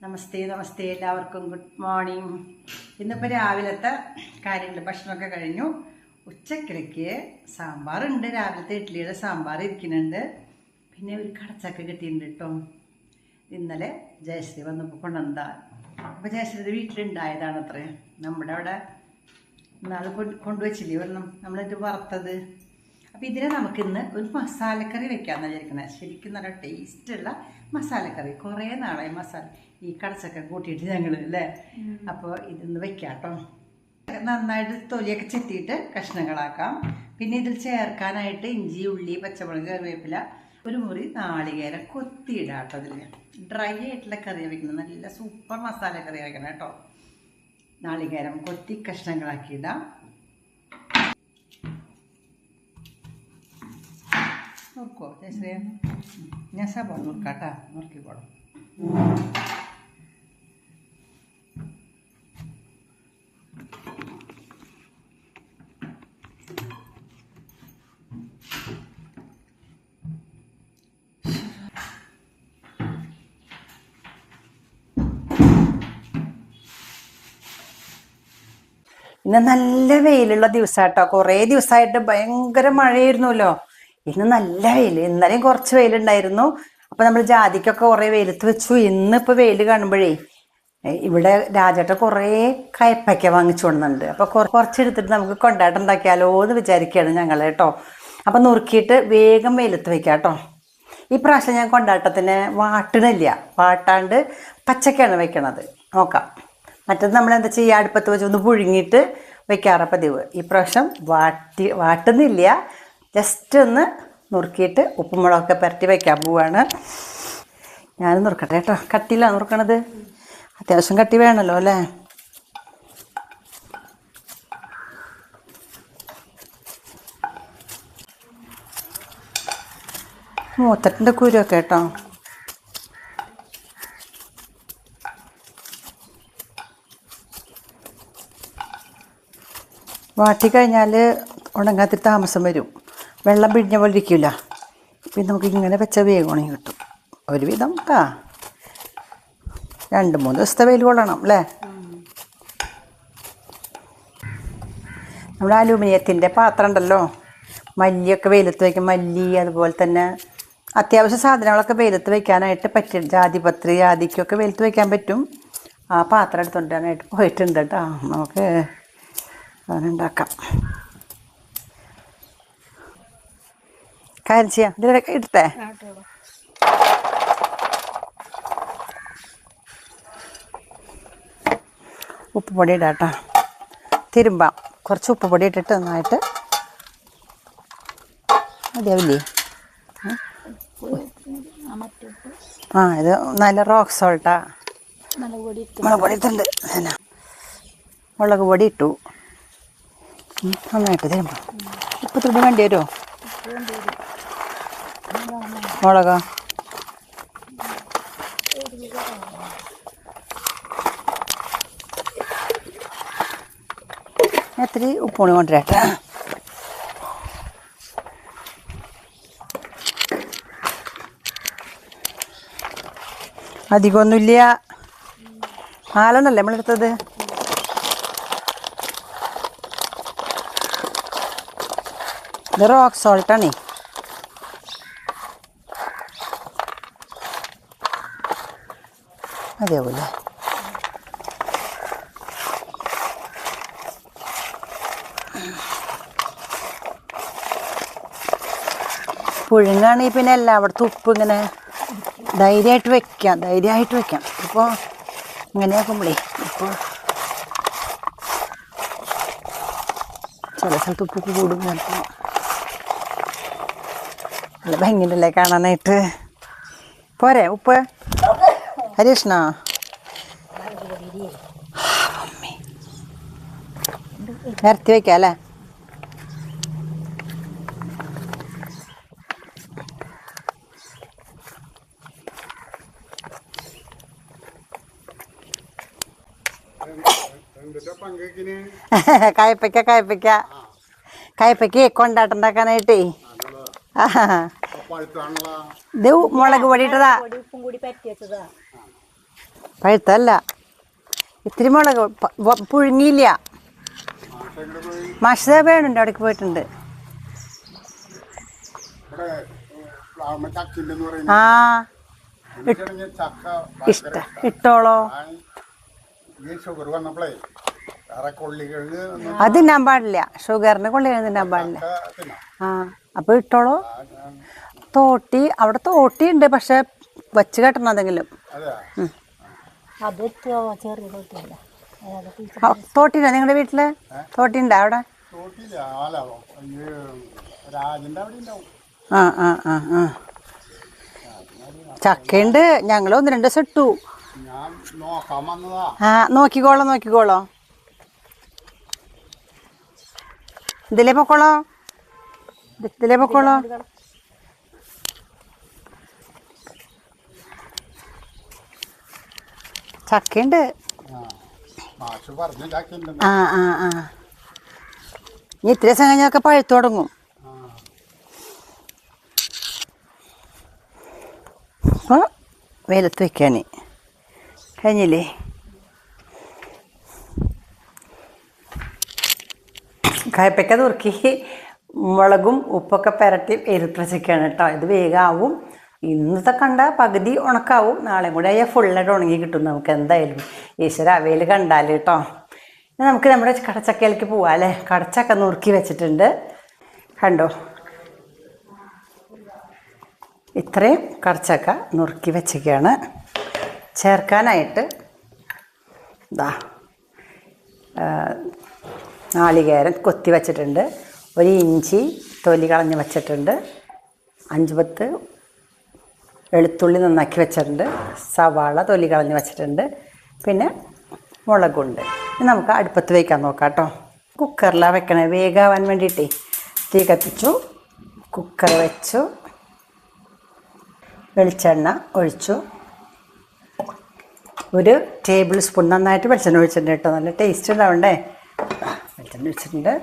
നമസ്തേ നമസ്തേ എല്ലാവർക്കും good morning. ഇന്നിപ്പോൾ രാവിലത്തെ കാര്യങ്ങൾ ഭക്ഷണമൊക്കെ കഴിഞ്ഞു. ഉച്ചക്കിലേക്ക് സാമ്പാറുണ്ട്, രാവിലത്തെ ഇഡ്ഡലിയുടെ സാമ്പാർ ഇരിക്കുന്നുണ്ട്. പിന്നെ ഒരു കടച്ചക്ക കിട്ടിയിട്ടുണ്ട് കേട്ടോ. ഇന്നലെ ജയശ്രീ വന്നപ്പോൾ കൊണ്ടുവന്നതാണ്. അപ്പോൾ ജയശ്രീയുടെ വീട്ടിലുണ്ടായതാണ് അത്രേ. നമ്മുടെ അവിടെ നാളെ കൊണ്ടുവച്ചില്ലേ ഒരെണ്ണം നമ്മളിട്ട് വറുത്തത്. അപ്പോൾ ഇതിനെ നമുക്കിന്ന് ഒരു മസാലക്കറി വെക്കാമെന്ന് വിചാരിക്കുന്നത്. ശരിക്കും നല്ല ടേസ്റ്റുള്ള മസാലക്കറി. കുറേ നാളായി മസാല ഈ കടച്ചക്ക കൂട്ടിയിട്ട് ഞങ്ങൾ അല്ലേ. അപ്പോൾ ഇതൊന്ന് വെക്കാം കേട്ടോ. നന്നായിട്ട് തൊലിയൊക്കെ ചെത്തിയിട്ട് കഷ്ണങ്ങളാക്കാം. പിന്നെ ഇതിൽ ചേർക്കാനായിട്ട് ഇഞ്ചി, ഉള്ളി, പച്ചമുളക്, കറിവേപ്പില, ഒരു മുറി നാളികേരം കൊത്തിയിടാം കേട്ടോ. അതിൽ ഡ്രൈ ആയിട്ടുള്ള കറി വയ്ക്കുന്നത് നല്ല സൂപ്പർ മസാലക്കറി വയ്ക്കണം കേട്ടോ. നാളികേരം കൊത്തി കഷ്ണങ്ങളാക്കിയിടാം. നുറുക്കോ ചേച്ചേ? ഞാൻ സബോള നുറുക്കാട്ടാ, നുറുക്കിക്കോളും. ഇന്ന് നല്ല വെയിലുള്ള ദിവസമാട്ടോ. കുറേ ദിവസമായിട്ട് ഭയങ്കര മഴയായിരുന്നല്ലോ. ഇന്ന് നല്ല വെയിൽ. ഇന്നലെയും കുറച്ച് വെയിലുണ്ടായിരുന്നു. അപ്പം നമ്മൾ ജാതിക്കൊക്കെ കുറേ വെയിലത്ത് വെച്ചു. ഇന്നിപ്പോൾ വെയിൽ കാണുമ്പോഴേ ഇവിടെ രാജേട്ട കുറേ കയ്പ്പയ്ക്ക വാങ്ങിച്ചു കൊണ്ടുണ്ട്. അപ്പോൾ കുറച്ചെടുത്തിട്ട് നമുക്ക് കൊണ്ടാട്ടം ഉണ്ടാക്കിയാലോ എന്ന് വിചാരിക്കുകയാണ് ഞങ്ങൾ കേട്ടോ. അപ്പം നുറുക്കിയിട്ട് വേഗം വെയിലത്ത് വയ്ക്കാം കേട്ടോ. ഈ പ്രാവശ്യം ഞാൻ കൊണ്ടാട്ടത്തിന് വാട്ടണില്ല, വാട്ടാണ്ട് പച്ചക്കാണ് വെക്കണത്. നോക്കാം. മറ്റത് നമ്മളെന്താ ചെയ്യുക, അടുപ്പത്ത് വെച്ച് ഒന്ന് പുഴുങ്ങിയിട്ട് വെക്കാറ പതിവ്. ഈ പ്രാവശ്യം വാട്ടുന്നില്ല, ജസ്റ്റ് ഒന്ന് നുറുക്കിയിട്ട് ഉപ്പും മുളകൊക്കെ പുരട്ടി വയ്ക്കാൻ പോവാണ്. ഞാൻ നുറുക്കട്ടെ കേട്ടോ. കട്ടിയില്ല നുറുക്കണത്, അത്യാവശ്യം കട്ടി വേണമല്ലോ അല്ലേ. മൂത്തട്ടിൻ്റെ കുരുവൊക്കെ കേട്ടോ. വാട്ടിക്കഴിഞ്ഞാൽ ഉണങ്ങാത്തിരി താമസം വരും, വെള്ളം പിഴിഞ്ഞ പോലെ ഇരിക്കില്ല. പിന്നെ നമുക്ക് ഇങ്ങനെ വെച്ച വേഗം ഉണങ്ങി കിട്ടും ഒരുവിധം. 2-3 ദിവസത്തെ വെയിൽ കൊള്ളണം അല്ലേ. നമ്മുടെ അലൂമിനിയത്തിൻ്റെ പാത്രം ഉണ്ടല്ലോ, മല്ലിയൊക്കെ വെയിലത്ത് വയ്ക്കും. മല്ലി അതുപോലെ തന്നെ അത്യാവശ്യ സാധനങ്ങളൊക്കെ വെയിലത്ത് വയ്ക്കാനായിട്ട് പറ്റും. ജാതിപത്രി, ജാതിക്കൊക്കെ വെയിലത്ത് വയ്ക്കാൻ പറ്റും. ആ പാത്രം എടുത്തുകൊണ്ടാനായിട്ട് പോയിട്ടുണ്ട് കേട്ടോ. നമുക്ക് അതുണ്ടാക്കാം. കാര്യം ചെയ്യാം. ഇതിലൊക്കെ ഇടട്ടെ. ഉപ്പ് പൊടി ഇടാം കേട്ടോ. തിരുമ്പാം. കുറച്ച് ഉപ്പ് പൊടി ഇട്ടിട്ട് നന്നായിട്ട് മതിയാവില്ലേ? ഇത് നല്ല റോക്ക് സോൾട്ടാ. മുളക് പൊടി ഇട്ടുണ്ട്. മുളക് പൊടി ഇട്ടു. നന്നായിട്ട് തരുമ്പോൾ ഉപ്പ് തുണി വേണ്ടി വരുമോ? മുളകോ? എത്ര ഉപ്പുണി കൊണ്ടുവരട്ടെ. അധികമൊന്നുമില്ല. 4 നമ്മളെടുത്തത്. ഇത് റോക്ക് സോൾട്ടാണേ. അതേപോലെ പുഴുങ്ങാണെങ്കിൽ പിന്നെ എല്ലായിടത്തും ഉപ്പ് ഇങ്ങനെ ധൈര്യമായിട്ട് വെക്കാം. ഇപ്പോൾ ഇങ്ങനെയാക്കുമ്പോഴേ ഇപ്പോൾ ചില സ്ഥലത്ത് ഉപ്പ് കൂടും. ചിലപ്പോൾ നല്ല ഭംഗിയിലല്ലേ കാണാനായിട്ട്. പോരെ ഉപ്പ്? ഹരീഷ്ണ നിരത്തി വയ്ക്കാം അല്ലേ. കായ്പയ്ക്ക് കൊണ്ടാട്ടുണ്ടാക്കാനായിട്ടേ ഇത് മുളക് പൊടി ഇട്ടതാ. പഴുത്തല്ല, ഇത്തിരി മുളക് പുഴുങ്ങിയില്ല. മാഷ വേണുണ്ട്, അവിടേക്ക് പോയിട്ടുണ്ട്. ആ ഇട്ടോളോ. അത് തിന്നാൻ പാടില്ല, ഷുഗറിന് കൊള്ളികൾ തിന്നാൻ പാടില്ല. ആ അപ്പോൾ ഇട്ടോളോ. അവിടെ തോട്ടി ഉണ്ട്, പക്ഷെ വച്ച് കെട്ടണം എന്തെങ്കിലും. തോട്ടില്ല നിങ്ങളുടെ വീട്ടില്? തോട്ടി ഉണ്ടോ അവിടെ? ആ ആ ആ ആ ചക്കയുണ്ട്. ഞങ്ങൾ 1-2 ദിവസം ഇട്ടു. ആ നോക്കിക്കോളോ. ഇതിലേ പൊക്കോളോ. ചക്കയുണ്ട്. ആ ആ ആ ഇനി ഇത്ര ദിവസം കഴിഞ്ഞൊക്കെ പഴുത്തു തുടങ്ങും. അപ്പോൾ വെയിലത്ത് വയ്ക്കാൻ കഴിഞ്ഞില്ലേ? കയ്പ്പയ്ക്ക നുറുക്കി മുളകും ഉപ്പൊക്കെ പുരട്ടി വെയിലത്ത് വെച്ചൊക്കെയാണ് കേട്ടോ. ഇത് വേഗമാവും. ഇന്നത്തെ കണ്ട പകുതി ഉണക്കാവും, നാളെ കൂടെ ആയാൽ ഫുള്ളായിട്ട് ഉണങ്ങി കിട്ടും നമുക്ക് എന്തായാലും. ഈശ്വര വെയിൽ കണ്ടാൽ കേട്ടോ. നമുക്ക് നമ്മുടെ കടച്ചക്കയിലേക്ക് പോവാം അല്ലേ. കടച്ചക്ക നുറുക്കി വെച്ചിട്ടുണ്ട് കണ്ടോ. ഇത്രയും കടച്ചക്ക നുറുക്കി വെച്ചൊക്കെയാണ്. ചേർക്കാനായിട്ട് ഇതാ നാളികേരം കൊത്തി വച്ചിട്ടുണ്ട്, 1 ഇഞ്ചി തൊലി കളഞ്ഞ് വെച്ചിട്ടുണ്ട്, 5-10 വെളുത്തുള്ളി നന്നാക്കി വെച്ചിട്ടുണ്ട്, സവാള തൊലി കളഞ്ഞ് വെച്ചിട്ടുണ്ട്, പിന്നെ മുളകുണ്ട്. നമുക്ക് അടുപ്പത്ത് വയ്ക്കാൻ നോക്കാം കേട്ടോ. കുക്കറിലാണ് വെക്കണേ വേഗാവാൻ വേണ്ടിയിട്ടേ. തീ കത്തിച്ചു, കുക്കർ വെച്ചു, വെളിച്ചെണ്ണ ഒഴിച്ചു, 1 ടേബിൾ സ്പൂൺ നന്നായിട്ട് വെളിച്ചെണ്ണ ഒഴിച്ചിട്ടുണ്ട് കേട്ടോ. നല്ല ടേസ്റ്റ് ഉണ്ടാവണ്ടേ. വെളിച്ചെണ്ണ ഒഴിച്ചിട്ടുണ്ട്.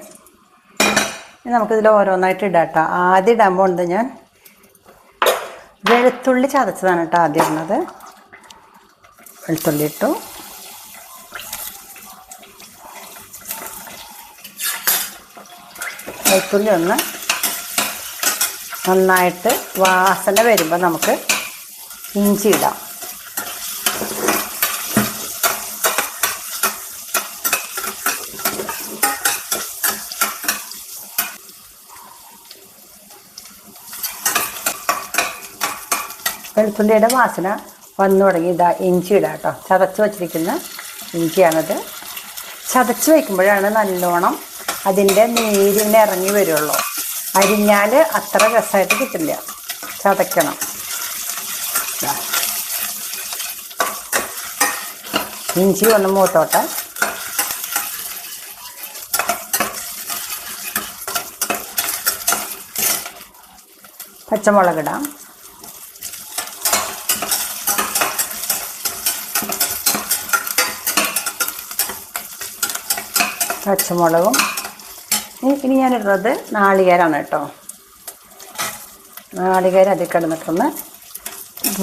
ഇനി നമുക്കിതിൽ ഓരോന്നായിട്ട് ഇടാം കേട്ടോ. ആദ്യം ഇടാൻ പോകുന്നത് ഞാൻ വെളുത്തുള്ളി ചതച്ചതാണ് കേട്ടോ ആദ്യം ഇടുന്നത്. വെളുത്തുള്ളി ഇട്ടു. വെളുത്തുള്ളി ഒന്ന് നന്നായിട്ട് വാസന വരുമ്പോൾ നമുക്ക് ഇഞ്ചി ഇടാം. വെളുത്തുള്ളിയുടെ വാസന വന്നു തുടങ്ങി. ഇതാ ഇഞ്ചി ഇടാം കേട്ടോ. ചതച്ച് വച്ചിരിക്കുന്ന ഇഞ്ചിയാണത്. ചതച്ച് വയ്ക്കുമ്പോഴാണ് നല്ലോണം അതിൻ്റെ നീരിന് ഇറങ്ങി വരുള്ളൂ. അരിഞ്ഞാൽ അത്ര രസമായിട്ട് കിട്ടില്ല, ചതയ്ക്കണം. ഇഞ്ചി ഒന്ന് മൂത്തോട്ടെ. പച്ചമുളകിടാം. പച്ചമുളകും ഇനി ഞാനിടുന്നത് നാളികേരമാണ് കേട്ടോ. നാളികേരം അതിൽ കിടന്നിട്ടൊന്ന്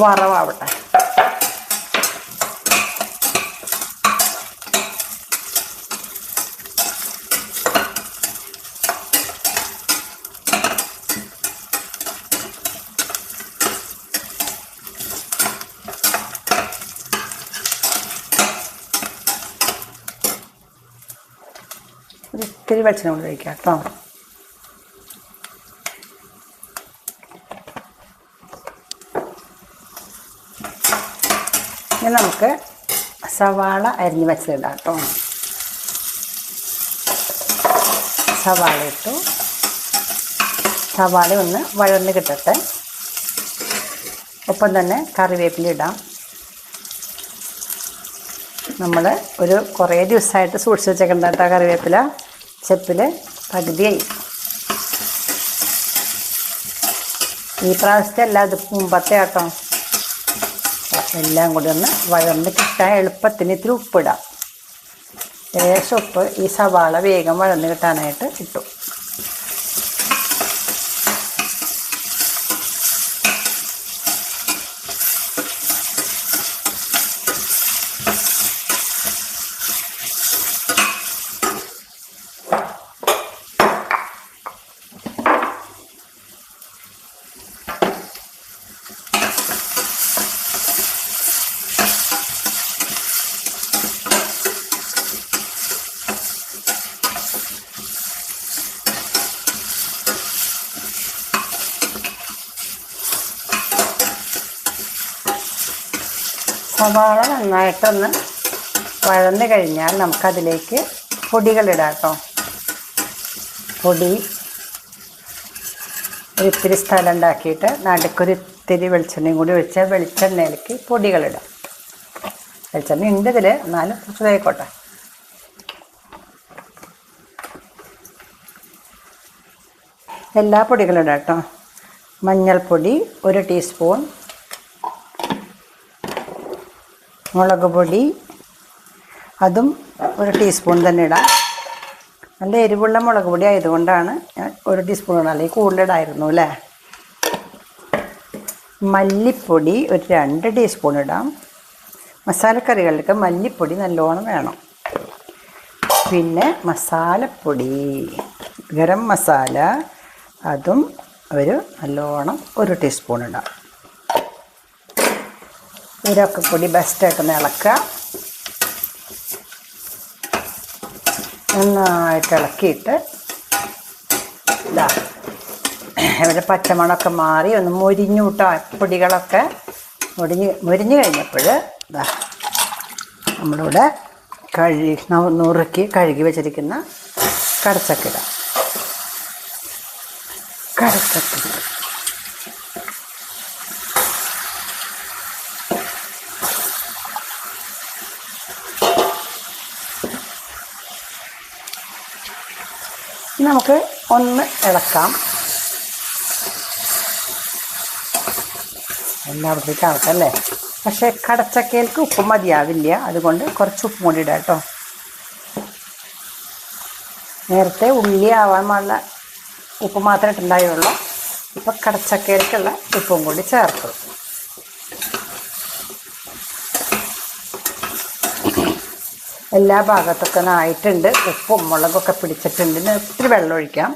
വറവാവട്ടെ. ഇത്തിരി വെളിച്ചെണ്ണ കൊണ്ട് കഴിക്കാം കേട്ടോ. ഇനി നമുക്ക് സവാള അരിഞ്ഞ് വെച്ചിടാം കേട്ടോ. സവാള ഇട്ടു. സവാള ഒന്ന് വഴന്ന് കിട്ടട്ടെ. ഒപ്പം തന്നെ കറിവേപ്പില ഇടാം. നമ്മൾ കുറേ ദിവസമായിട്ട് സൂക്ഷിച്ച് വെച്ചേക്കണ്ട കേട്ടോ കറിവേപ്പില. ചെപ്പിൽ പകുതിയായി. ഈ പ്രാവശ്യത്തെ അല്ല, ഇത് മുമ്പത്തെ കേട്ടോ. എല്ലാം കൂടി ഒന്ന് വഴന്ന് കിട്ടാൻ എളുപ്പത്തിന് ഇത്തിരി ഉപ്പിടാം. ലേശം ഉപ്പ് ഈ സവാള വേഗം വഴന്ന് കിട്ടാനായിട്ട് ഇട്ടു. സവാള നന്നായിട്ടൊന്ന് വഴന്ന് കഴിഞ്ഞാൽ നമുക്കതിലേക്ക് പൊടികളിടാം കേട്ടോ. പൊടി ഒരിത്തിരി സ്ഥലം ഉണ്ടാക്കിയിട്ട് നടുക്കൊരിത്തിരി വെളിച്ചെണ്ണയും കൂടി ഒഴിച്ചാൽ വെളിച്ചെണ്ണയിലേക്ക് പൊടികളിടാം. വെളിച്ചെണ്ണ ഉണ്ട് ഇതിൽ, എന്നാലും കുറച്ച് ആയിക്കോട്ടെ. എല്ലാ പൊടികളും ഇടാം കേട്ടോ. മഞ്ഞൾപ്പൊടി 1 ടീസ്പൂൺ, മുളക് പൊടി അതും 1 ടീസ്പൂൺ തന്നെ ഇടാം. നല്ല എരിവുള്ള മുളക് പൊടി ആയതുകൊണ്ടാണ് ഞാൻ 1 ടീസ്പൂൺ ഇടാം, അല്ലെങ്കിൽ കൂടുതലിടായിരുന്നു അല്ലേ. മല്ലിപ്പൊടി 2 ടീസ്പൂൺ ഇടാം. മസാലക്കറികൾക്ക് മല്ലിപ്പൊടി നല്ലോണം വേണം. പിന്നെ മസാലപ്പൊടി ഗരം മസാല അതും നല്ലോണം 1 ടീസ്പൂൺ ഇടാം. ഇതൊക്കെ കൂടി ബെസ്റ്റായിട്ടൊന്ന് ഇളക്കുക. നന്നായിട്ട് ഇളക്കിയിട്ട് ഇവിടെ പച്ചമണമൊക്കെ മാറി ഒന്ന് മൊരിഞ്ഞു കൂട്ടാ. പൊടികളൊക്കെ മൊരിഞ്ഞ് കഴിഞ്ഞപ്പോൾ നമ്മളിവിടെ നുറുക്കി കഴുകി വെച്ചിരിക്കുന്ന കടച്ചക്ക ഇടാം. കടച്ചക്ക നമുക്ക് ഒന്ന് ഇളക്കാം. എല്ലായിടത്തേക്ക് ആവട്ടല്ലേ. പക്ഷേ കടച്ചക്കയിലേക്ക് ഉപ്പ് മതിയാവില്ല, അതുകൊണ്ട് കുറച്ച് ഉപ്പും കൂടി ഇടാം കേട്ടോ. നേരത്തെ ഉള്ളി ആവാനുള്ള ഉപ്പ് മാത്രമേ ഇട്ടുണ്ടായുള്ളൂ. ഇപ്പം കടച്ചക്കയിലേക്കുള്ള ഉപ്പും കൂടി ചേർത്തു. എല്ലാ ഭാഗത്തൊക്കെ ആയിട്ടുണ്ട്. ഉപ്പും മുളകൊക്കെ പിടിച്ചിട്ടുണ്ട്. ഇത്തിരി വെള്ളം ഒഴിക്കാം.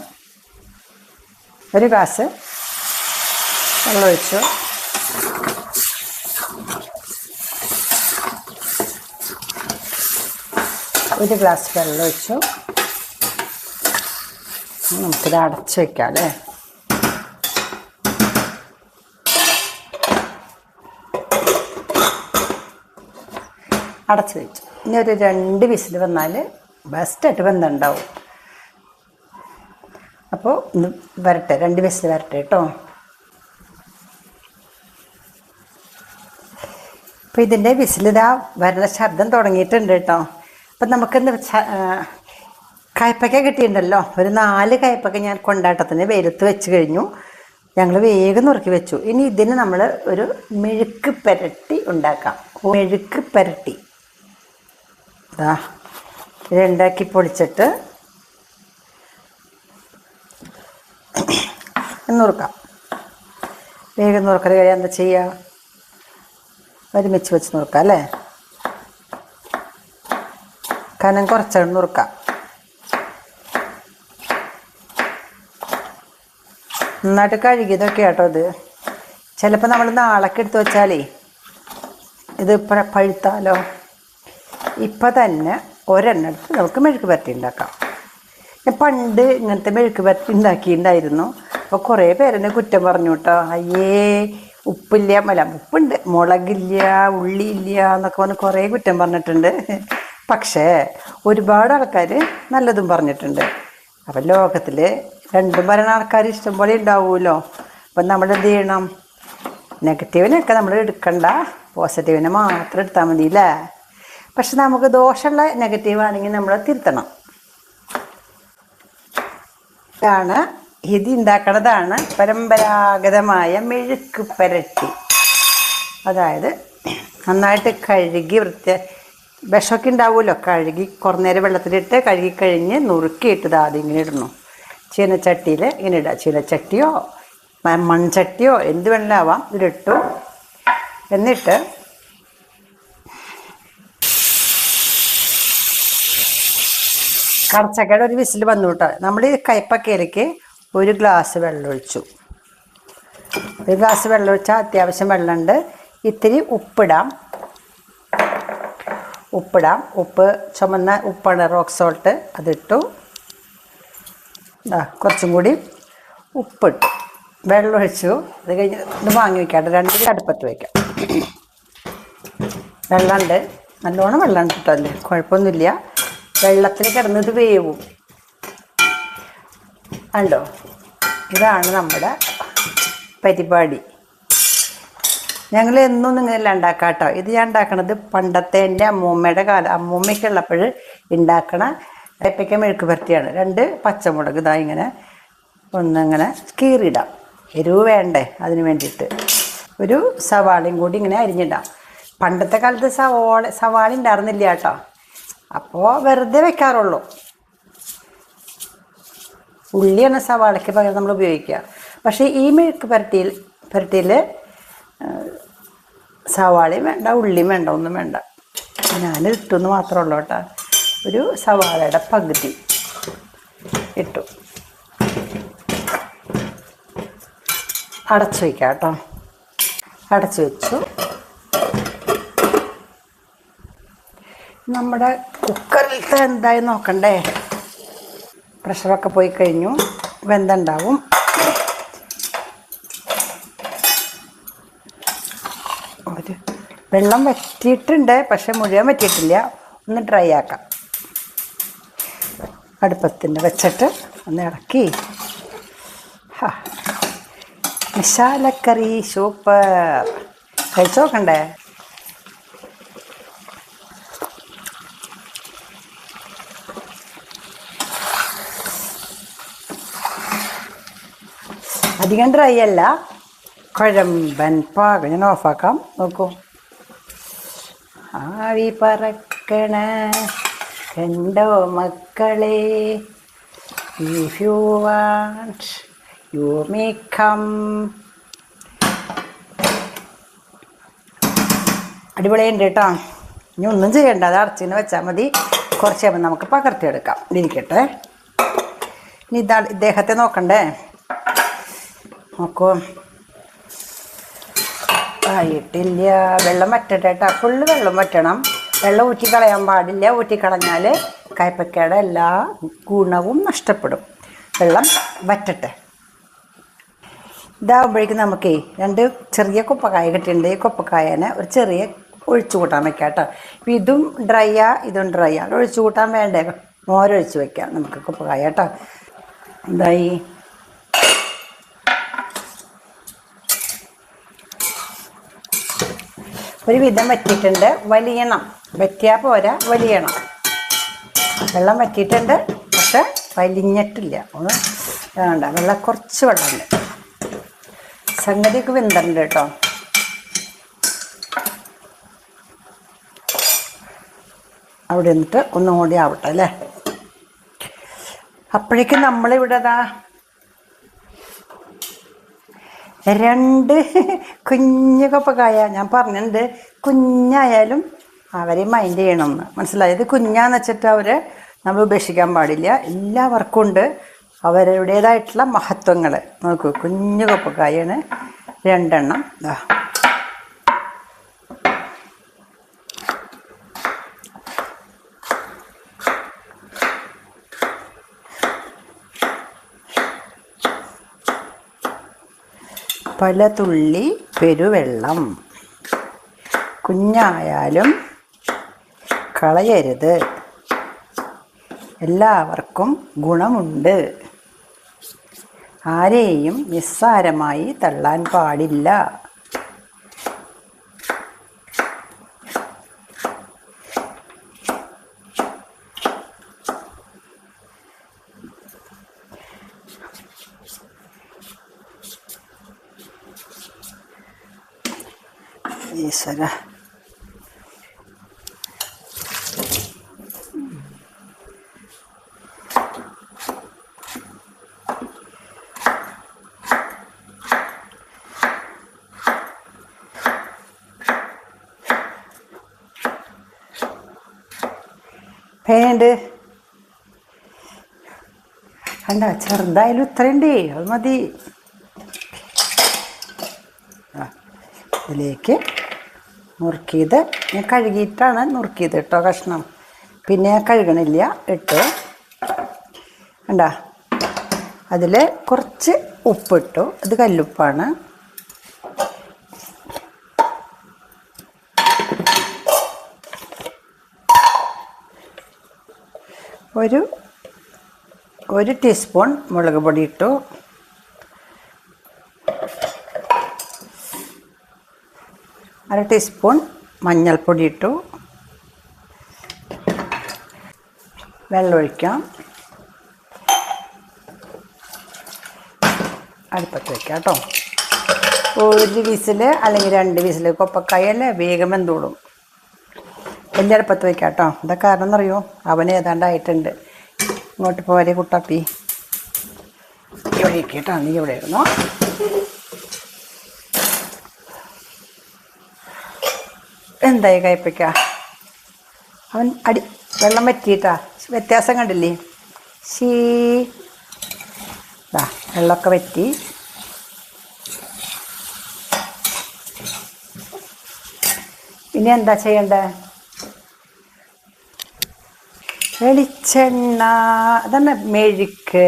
1 ഗ്ലാസ് വെള്ളം ഒഴിച്ചു. ഒരു ഗ്ലാസ് വെള്ളം ഒഴിച്ചു. നമുക്കിത് അടച്ച് വയ്ക്കാം അല്ലേ. അടച്ച് വെച്ചു. ഇനി ഒരു 2 വിസിൽ വന്നാൽ ബെസ്റ്റായിട്ട് വെന്തുണ്ടാവും. അപ്പോൾ ഇത് വരട്ടെ, 2 വിസിൽ വരട്ടെ കേട്ടോ. അപ്പോൾ ഇതിൻ്റെ വിസിലിതാ വരുന്ന ശബ്ദം തുടങ്ങിയിട്ടുണ്ട് കേട്ടോ. അപ്പം നമുക്കെന്ത് കയ്പ്പയ്ക്ക കിട്ടിയിട്ടുണ്ടല്ലോ. ഒരു 4 കയ്പ്പയ്ക്ക ഞാൻ കൊണ്ടാട്ടത്തിന് വെയിലത്ത് വെച്ച് കഴിഞ്ഞു. ഞങ്ങൾ വേഗം നുറുക്കി വെച്ചു. ഇനി ഇതിന് നമ്മൾ ഒരു മെഴുക്ക് പുരട്ടി ഉണ്ടാക്കാം. മെഴുക്ക് പുരട്ടി ഇതുണ്ടാക്കി പൊടിച്ചിട്ട് നുറുക്കാം. വേഗം നുറുക്കൽ കഴിയാൻ എന്താ ചെയ്യുക, ഒരുമിച്ച് വെച്ച് നുറുക്കാം അല്ലേ. കനം കുറച്ചാണ് നുറുക്കാം. നന്നായിട്ട് കഴുകിയതൊക്കെ കേട്ടോ. ഇത് ചിലപ്പോൾ നമ്മൾ നാളേക്ക് എടുത്ത് വെച്ചാലേ ഇത് പഴുത്താലോ. ഇപ്പം തന്നെ ഒരെണ്ണെടുത്ത് നമുക്ക് മെഴുക്ക് പുരട്ടി ഉണ്ടാക്കാം. ഞാൻ പണ്ട് ഇങ്ങനത്തെ മെഴുക്ക് പുരട്ടി ഉണ്ടാക്കിയിട്ടുണ്ടായിരുന്നു. അപ്പോൾ കുറേ പേരെന്നെ കുറ്റം പറഞ്ഞു കേട്ടോ. അയ്യേ ഉപ്പില്ല, ഉപ്പുണ്ട്, മുളകില്ല, ഉള്ളിയില്ല എന്നൊക്കെ പറഞ്ഞ് കുറേ കുറ്റം പറഞ്ഞിട്ടുണ്ട്. പക്ഷേ ഒരുപാട് ആൾക്കാർ നല്ലതും പറഞ്ഞിട്ടുണ്ട്. അപ്പം ലോകത്തിൽ രണ്ടും പറയുന്ന ആൾക്കാർ ഇഷ്ടംപോലെ ഉണ്ടാവുമല്ലോ. അപ്പം നമ്മൾ എന്ത് ചെയ്യണം, നെഗറ്റീവിനൊക്കെ നമ്മൾ എടുക്കണ്ട, പോസിറ്റീവിനെ മാത്രം എടുത്താൽ മതി അല്ലേ. പക്ഷെ നമുക്ക് ദോഷമുള്ള നെഗറ്റീവാണെങ്കിൽ നമ്മൾ തിരുത്തണം. ഇത് ഉണ്ടാക്കണതാണ് പരമ്പരാഗതമായ മെഴുക്ക് പുരട്ടി. അതായത് നന്നായിട്ട് കഴുകി വിഷമൊക്കെ ഉണ്ടാവുമല്ലോ, കഴുകി കുറേ നേരം വെള്ളത്തിലിട്ട് കഴുകിക്കഴിഞ്ഞ് നുറുക്കിയിട്ടത് ആദ്യം ഇങ്ങനെ ഇടണം. ചീനച്ചട്ടിയിൽ ഇങ്ങനെ ഇടുക. ചീനച്ചട്ടിയോ മൺചട്ടിയോ എന്ത് വേണമെങ്കിലും ആവാം. ഇതിലിട്ടു. എന്നിട്ട് കടച്ചക്കയുടെ ഒരു വിസിൽ വന്നു കേട്ടോ. നമ്മൾ ഈ കയ്പക്കയിലേക്ക് ഒരു ഗ്ലാസ് വെള്ളം ഒഴിച്ചു. ഒരു ഗ്ലാസ് വെള്ളം ഒഴിച്ചാൽ അത്യാവശ്യം വെള്ളമുണ്ട്. ഇത്തിരി ഉപ്പിടാം. ഉപ്പ് ചുമന്ന ഉപ്പാണ്, റോക്ക് സോൾട്ട്, അതിട്ടു. കുറച്ചും കൂടി ഉപ്പിട്ടു, വെള്ളം ഒഴിച്ചു. അത് കഴിഞ്ഞ് ഇത് വാങ്ങി വയ്ക്കാം. 2 അടുപ്പത്ത് വയ്ക്കാം. വെള്ളമുണ്ട്, നല്ലോണം വെള്ളമുണ്ട് കേട്ടോ. അല്ലേ, കുഴപ്പമൊന്നുമില്ല. വെള്ളത്തിൽ കിടന്നത് വേവും. ഉണ്ടോ? ഇതാണ് നമ്മുടെ പരിപാടി. ഞങ്ങൾ എന്നും ഇങ്ങനെയല്ല ഉണ്ടാക്കാം കേട്ടോ. ഇത് ഞാൻ ഉണ്ടാക്കണത് പണ്ടത്തെ എൻ്റെ അമ്മൂമ്മയുടെ അമ്മൂമ്മയ്ക്ക് ഉള്ളപ്പോൾ ഉണ്ടാക്കണ കയ്പയ്ക്ക മെഴുക്ക് പുരട്ടിയാണ്. 2 പച്ചമുളക് ഇതാ ഇങ്ങനെ ഒന്നിങ്ങനെ കീറിയിടാം. എരിവ് വേണ്ടേ, അതിന് വേണ്ടിയിട്ട് ഒരു സവാളയും കൂടി ഇങ്ങനെ അരിഞ്ഞിടാം. പണ്ടത്തെ കാലത്ത് സവാള ഉണ്ടായിരുന്നില്ല കേട്ടോ. അപ്പോൾ വെറുതെ വെക്കാറുള്ളൂ. ഉള്ളിയാണ് സവാളയ്ക്ക് പകരം നമ്മൾ ഉപയോഗിക്കുക. പക്ഷേ ഈ മെഴുക്ക് പുരട്ടിയിൽ സവാളയും വേണ്ട, ഉള്ളിയും വേണ്ട, ഒന്നും വേണ്ട. ഞാൻ ഇട്ടെന്ന് മാത്രമേ ഉള്ളൂ കേട്ടോ. ഒരു സവാളയുടെ പകുതി ഇട്ടു. അടച്ചു വയ്ക്കാം കേട്ടോ. അടച്ചു വെച്ചു. നമ്മുടെ കുക്കറിലത്തെ എന്തായി നോക്കണ്ടേ. പ്രഷറൊക്കെ പോയി കഴിഞ്ഞു, വെന്തുണ്ടാവും. വെള്ളം വറ്റിയിട്ടുണ്ട്, പക്ഷെ മുഴുവൻ വറ്റിയിട്ടില്ല. ഒന്ന് ഡ്രൈ ആക്കാം. അടുപ്പത്തിൻ്റെ വെച്ചിട്ട് ഒന്ന് ഇളക്കി. മസാലക്കറി സൂപ്പർ. കഴിച്ചു നോക്കണ്ടേ? അധികം ഡ്രൈ അല്ല, കുഴമ്പൻ പാകം. ഞാൻ ഓഫാക്കാം, നോക്കൂ. ആവി പറക്കണ കണ്ടോ മക്കളെ, if you want you may come. അടിപൊളിയുണ്ട് കേട്ടോ. ഇനി ഒന്നും ചെയ്യണ്ട, അത് അടച്ചിന് വെച്ചാൽ മതി. കുറച്ച് കഴിയുമ്പോൾ നമുക്ക് പകർത്തിയെടുക്കാം. ഇരിക്കട്ടെ. ഇനി ഇദ്ദേഹത്തെ നോക്കണ്ടേ. നോക്കൂ, ആയിട്ടില്ല. വെള്ളം വറ്റട്ടെ കേട്ടോ. ഫുള്ള് വെള്ളം വറ്റണം. വെള്ളം ഊറ്റിക്കളയാൻ പാടില്ല. ഊറ്റിക്കളഞ്ഞാൽ കയ്പക്കയുടെ എല്ലാ ഗുണവും നഷ്ടപ്പെടും. വെള്ളം വറ്റട്ടെ. ഇതാകുമ്പോഴേക്കും നമുക്കേ 2 ചെറിയ കൊപ്പക്കായ കിട്ടിയിട്ടുണ്ട്. ഈ കൊപ്പക്കായനെ ഒരു ചെറിയ ഒഴിച്ചു കൂട്ടാൻ വെക്കാം കേട്ടോ. ഇപ്പം ഇതും ഇതും ഡ്രൈ ആണ്. ഒഴിച്ചു കൂട്ടാൻ വേണ്ടേ, മോരൊഴിച്ച് വെക്കാം നമുക്ക് കൊപ്പക്കായ കേട്ടോ. എന്തായി, ഒരു വിധം വറ്റിയിട്ടുണ്ട്. വലിയണം, വറ്റിയാൽ പോരാ, വലിയണം. വെള്ളം വറ്റിയിട്ടുണ്ട്, പക്ഷെ വലിഞ്ഞിട്ടില്ല. ഒന്ന് വേണ്ട, വെള്ളം കുറച്ച് വെള്ളമുണ്ട്. സംഗതിയൊക്കെ വെന്തിട്ടുണ്ട് കേട്ടോ. അവിടെ നിന്നിട്ട് ഒന്നും കൂടി ആവട്ടെ അല്ലേ. അപ്പോഴേക്കും നമ്മളിവിടെ 2 കുഞ്ഞു കൊപ്പക്കായ. ഞാൻ പറഞ്ഞിട്ടുണ്ട്, കുഞ്ഞായാലും അവരെ മൈൻഡ് ചെയ്യണമെന്ന്. മനസ്സിലായത്? കുഞ്ഞാന്ന് വെച്ചിട്ട് നമ്മൾ ഉപേക്ഷിക്കാൻ പാടില്ല. എല്ലാവർക്കും ഉണ്ട് അവരുടേതായിട്ടുള്ള മഹത്വങ്ങൾ. നോക്കൂ, കുഞ്ഞു കൊപ്പക്കായാണ്, 2 എണ്ണം. പല തുള്ളി പെരുവെള്ളം. കുഞ്ഞായാലും കളയരുത്, എല്ലാവർക്കും ഗുണമുണ്ട്. ആരെയും നിസ്സാരമായി തള്ളാൻ പാടില്ല. ഈശ്വര, ഫേനുണ്ട്. കണ്ട ചെറുതായാലും ഇത്രയുണ്ടേ, അത് മതി. ഇതിലേക്ക് നുറുക്കിയത് ഞാൻ കഴുകിയിട്ടാണ് നുറുക്കിയത് കേട്ടോ കഷ്ണം, പിന്നെ കഴുകണില്ല ഇട്ട്. കണ്ട അതിൽ കുറച്ച് ഉപ്പിട്ടു, അത് കല്ലുപ്പാണ്. ഒരു ടീസ്പൂൺ മുളക് പൊടി ഇട്ടു. അര ടീസ്പൂൺ മഞ്ഞൾപ്പൊടി ഇട്ടു. വെള്ളമൊഴിക്കാം. അടുപ്പത്ത് വയ്ക്കാം കേട്ടോ. ഒരു വിസിൽ അല്ലെങ്കിൽ 2 വിസിൽ, കൊപ്പക്കായല്ലേ വേഗം വെന്തോളും. വലിയ അടുപ്പത്ത് വയ്ക്കാം കേട്ടോ. എന്താ കാരണം എന്നറിയോ, അവൻ ഏതാണ്ടായിട്ടുണ്ട്. ഇങ്ങോട്ട് പോരെ കുട്ടാപ്പി, ഇവിടെ കേട്ടോ. നീ ഇവിടെ ആയിരുന്നോ? എന്തായി കയ്പ്പയ്ക്ക? അവൻ വെള്ളം വറ്റിയിട്ടാ, വ്യത്യാസം കണ്ടില്ലേ? വെള്ളമൊക്കെ വറ്റി. ഇനി എന്താ ചെയ്യണ്ടേ? വെളിച്ചെണ്ണ, അതാണ് മെഴുക്ക്,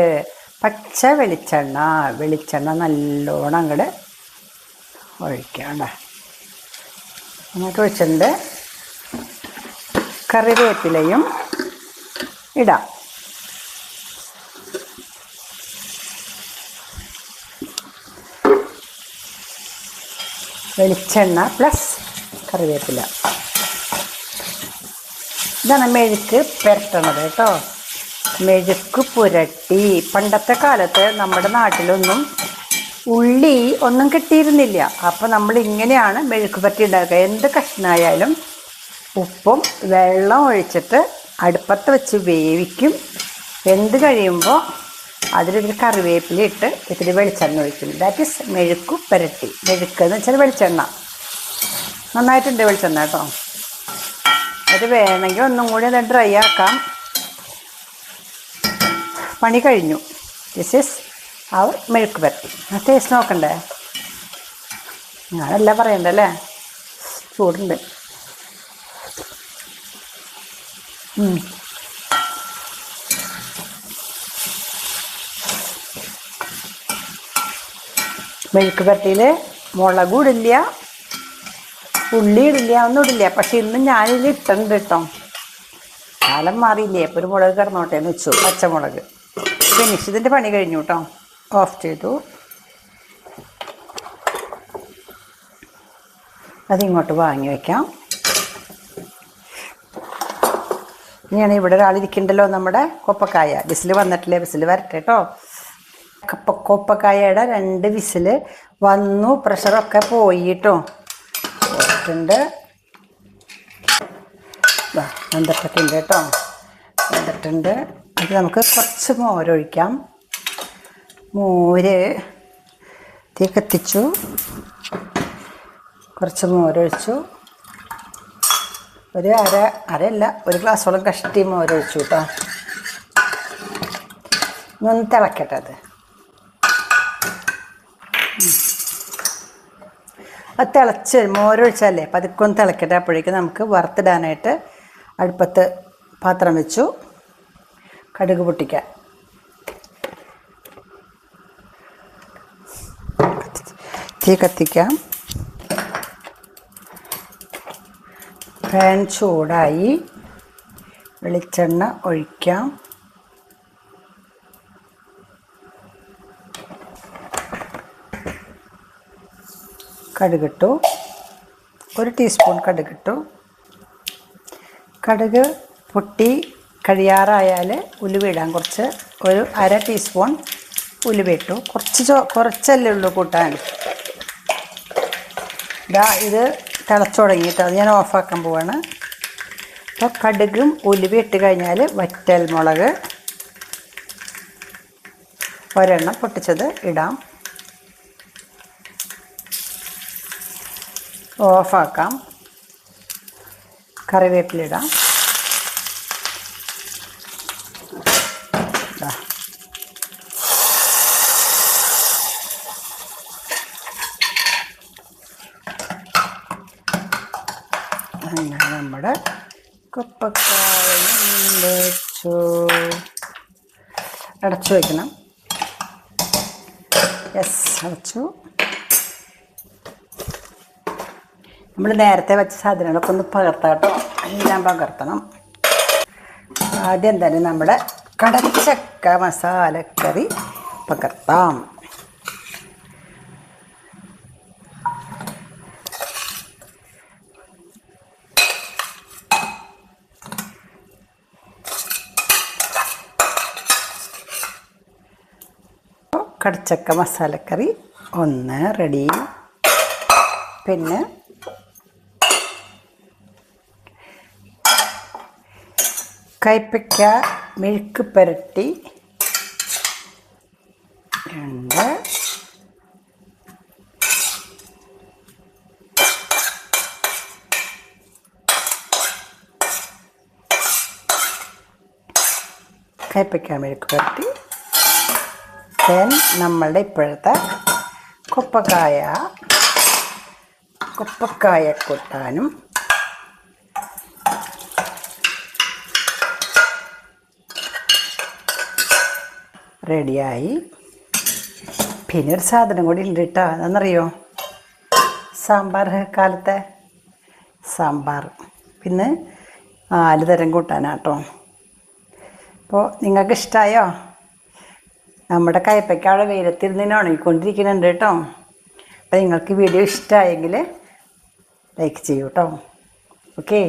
പച്ച വെളിച്ചെണ്ണ നല്ലോണം അങ്ങോട്ട് ഒഴിക്കണ്ട. അങ്ങോട്ട് ഒഴിച്ചിട്ടുണ്ട്. കറിവേപ്പിലയും ഇടാം. വെളിച്ചെണ്ണ പ്ലസ് കറിവേപ്പില. ഇതാണ് മെഴുക്ക് പുരട്ടണത് കേട്ടോ. മെഴുക്ക് പുരട്ടി. പണ്ടത്തെ കാലത്ത് നമ്മുടെ നാട്ടിലൊന്നും ഉള്ളി ഒന്നും കിട്ടിയിരുന്നില്ല. അപ്പോൾ നമ്മൾ ഇങ്ങനെയാണ് മെഴുക്ക് പുരട്ടി ഉണ്ടാക്കുക. എന്ത് കഷ്ണമായാലും ഉപ്പും വെള്ളം ഒഴിച്ചിട്ട് അടുപ്പത്ത് വെച്ച് വേവിക്കും. വെന്ത് കഴിയുമ്പോൾ അതിലൊരു കറിവേപ്പില ഇട്ട് ഇത്തിരി വെളിച്ചെണ്ണ ഒഴിക്കും. ദാറ്റ് ഈസ് മെഴുക്ക് പുരട്ടി. മെഴുക്ക് എന്ന് വെച്ചാൽ വെളിച്ചെണ്ണ. നന്നായിട്ടുണ്ട് വെളിച്ചെണ്ണ കേട്ടോ. അത് വേണമെങ്കിൽ ഒന്നും കൂടി അത് ഡ്രൈ ആക്കാം. പണി കഴിഞ്ഞു. ദിസ് ഈസ് അവർ മെഴുക്ക് പുരട്ടി. ടേസ്റ്റ് നോക്കണ്ടേ? ഞാനല്ല പറയണ്ടല്ലേ, ചൂടുണ്ട്. മെഴുക്ക് പുരട്ടിയിൽ മുളകും ഇടില്ല, ഉള്ളി ഇടില്ല, ഒന്നും ഇടില്ല. പക്ഷെ ഇന്ന് ഞാനിതിൽ ഇട്ടുണ്ട് കേട്ടോ. കാലം മാറിയില്ലേ, അപ്പോൾ ഒരു മുളക് കിടന്നോട്ടെ എന്ന് വെച്ചു. പച്ചമുളക് ഫിനിഷ്. ഇതിൻ്റെ പണി കഴിഞ്ഞു കേട്ടോ. ഓഫ് ചെയ്തു. അതിങ്ങോട്ട് വാങ്ങി വയ്ക്കാം. ഇനിയാണ് ഇവിടെ ഒരാളിരിക്കണ്ടല്ലോ, നമ്മുടെ കൊപ്പക്കായ. വിസിൽ വന്നിട്ടില്ലേ? വിസിൽ വരട്ടെ കേട്ടോ. കൊപ്പക്കായയുടെ 2 വിസിൽ വന്നു. പ്രഷറൊക്കെ പോയിട്ടോ പോയിട്ടുണ്ട്. വെന്തിട്ടുണ്ട് കേട്ടോ, വെന്തിട്ടുണ്ട്. അത് നമുക്ക് കുറച്ച് മോരൊഴിക്കാം. മോര് തീ കത്തിച്ചു, കുറച്ച് മോരൊഴിച്ചു. ഒരു അരയല്ല, 1 ഗ്ലാസ്സോളം കഷ്ടി മോരൊഴിച്ചു കേട്ടോ. ഇതൊന്ന് തിളക്കട്ടെ. അത് തിളച്ച് മോരൊഴിച്ചല്ലേ പതുക്കൊന്ന് തിളക്കട്ടെ. അപ്പോഴേക്കും നമുക്ക് വറുത്തിടാനായിട്ട് അടുപ്പത്ത് പാത്രം വെച്ചു. കടുക് പൊട്ടിക്കാൻ തീ കത്തിക്കാം. പാൻ ചൂടായി. വെളിച്ചെണ്ണ ഒഴിക്കാം. കടുകിട്ടു. 1 ടീസ്പൂൺ കടുകിട്ടു. കടുക് പൊട്ടി കഴിയാറായാൽ ഉലുവ ഇടാൻ. കുറച്ച് ഒരു അര ടീസ്പൂൺ ഉലുവ ഇട്ടു. കുറച്ചല്ലേ ഉള്ളൂ കൂട്ടാൻ. ഇത് തിളച്ചു തുടങ്ങിയിട്ട് അത് ഞാൻ ഓഫാക്കാൻ പോവാണ്. അപ്പോൾ കടുകും ഉലുവ ഇട്ട് കഴിഞ്ഞാൽ വറ്റൽ മുളക് ഒരെണ്ണം പൊട്ടിച്ചത് ഇടാം. ഓഫാക്കാം. കറിവേപ്പിലിടാം. നമ്മുടെ കൊപ്പക്കായ വെച്ചു. അടച്ചു വയ്ക്കണം. യെസ്, അടച്ചു. നമ്മൾ നേരത്തെ വെച്ച സാധനങ്ങളൊക്കെ ഒന്ന് പകർത്താം കേട്ടോ. എല്ലാം പകർത്തണം. ആദ്യം തന്നെ നമ്മുടെ കടച്ചക്ക മസാലക്കറി പകർത്താം. കടച്ചക്ക മസാലക്കറി ഒന്ന് റെഡി. പിന്നെ കയ്പ്പയ്ക്ക മെഴുക്ക് പുരട്ടി 2. കയ്പ്പയ്ക്ക മെഴുക്ക് പുരട്ടി. നമ്മളുടെ ഇപ്പോഴത്തെ കൊപ്പക്കായ കൂട്ടാനും റെഡിയായി. പിന്നെ ഒരു സാധനം കൂടി ഉണ്ട് കേട്ടോ. അതെന്നറിയോ? സാമ്പാർ. കാലത്തെ സാമ്പാർ. പിന്നെ 4 തരം കൂട്ടാനാട്ടോ. അപ്പോൾ നിങ്ങൾക്ക് ഇഷ്ടമായോ? നമ്മുടെ കയ്പ്പയ്ക്ക അവിടെ വെയിലത്തിരുന്ന് ഉണങ്ങിക്കൊണ്ടിരിക്കുന്നുണ്ട് കേട്ടോ. അപ്പോൾ നിങ്ങൾക്ക് വീഡിയോ ഇഷ്ടമായെങ്കിൽ ലൈക്ക് ചെയ്യൂ കേട്ടോ. ഓക്കേ.